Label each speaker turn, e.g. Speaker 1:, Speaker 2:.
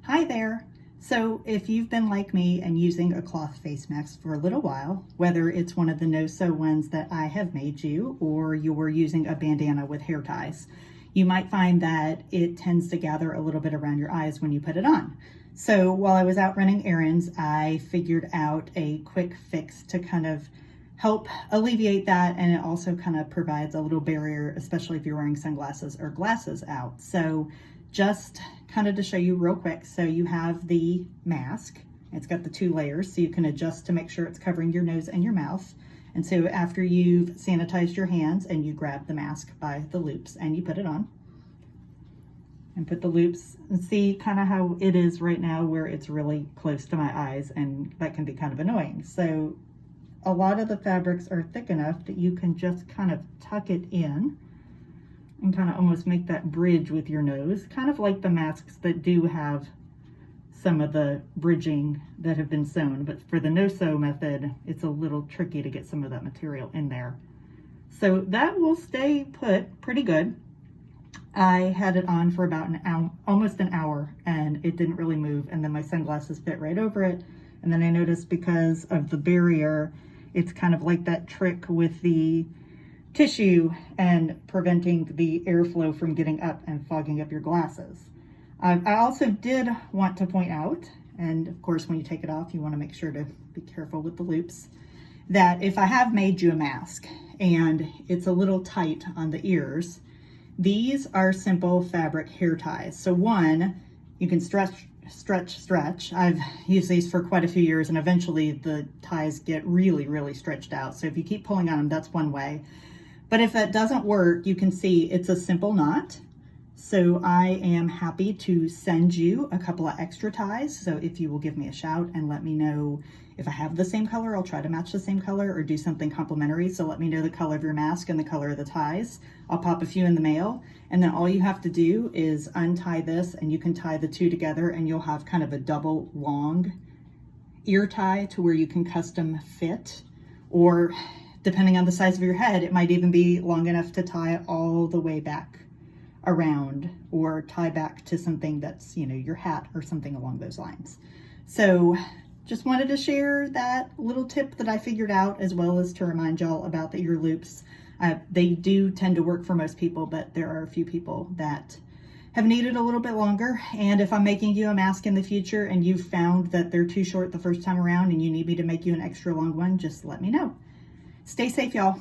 Speaker 1: Hi there. So if you've been like me and using a cloth face mask for a little while, whether it's one of the no-sew ones that I have made you, or you were using a bandana with hair ties, you might find that it tends to gather a little bit around your eyes when you put it on. So while I was out running errands, I figured out a quick fix to kind of help alleviate that, and it also kind of provides a little barrier, especially if you're wearing sunglasses or glasses out. So just kind of to show you real quick, so you have the mask. It's got the 2 layers, so you can adjust to make sure it's covering your nose and your mouth. And so after you've sanitized your hands, and you grab the mask by the loops and you put it on. And put the loops, and see kind of how it is right now where it's really close to my eyes, and that can be kind of annoying. So a lot of the fabrics are thick enough that you can just kind of tuck it in and kind of almost make that bridge with your nose, kind of like the masks that do have some of the bridging that have been sewn. But for the no-sew method, it's a little tricky to get some of that material in there. So that will stay put pretty good. I had it on for about an hour, almost an hour, and it didn't really move. And then my sunglasses fit right over it. And then I noticed because of the barrier, it's kind of like that trick with the tissue and preventing the airflow from getting up and fogging up your glasses. I also did want to point out, and of course when you take it off you want to make sure to be careful with the loops, that if I have made you a mask and it's a little tight on the ears, these are simple fabric hair ties. So one, you can stretch. I've used these for quite a few years, and eventually the ties get really stretched out. So if you keep pulling on them, that's one way. But if that doesn't work, you can see it's a simple knot. So I am happy to send you a couple of extra ties. So if you will give me a shout and let me know if I have the same color, I'll try to match the same color or do something complimentary. So let me know the color of your mask and the color of the ties. I'll pop a few in the mail. And then all you have to do is untie this, and you can tie the 2 together, and you'll have kind of a double long ear tie to where you can custom fit, or depending on the size of your head, it might even be long enough to tie all the way back around, or tie back to something that's, your hat or something along those lines. So just wanted to share that little tip that I figured out, as well as to remind y'all about the ear loops. They do tend to work for most people, but there are a few people that have needed a little bit longer. And if I'm making you a mask in the future and you've found that they're too short the first time around and you need me to make you an extra long one, just let me know. Stay safe, y'all.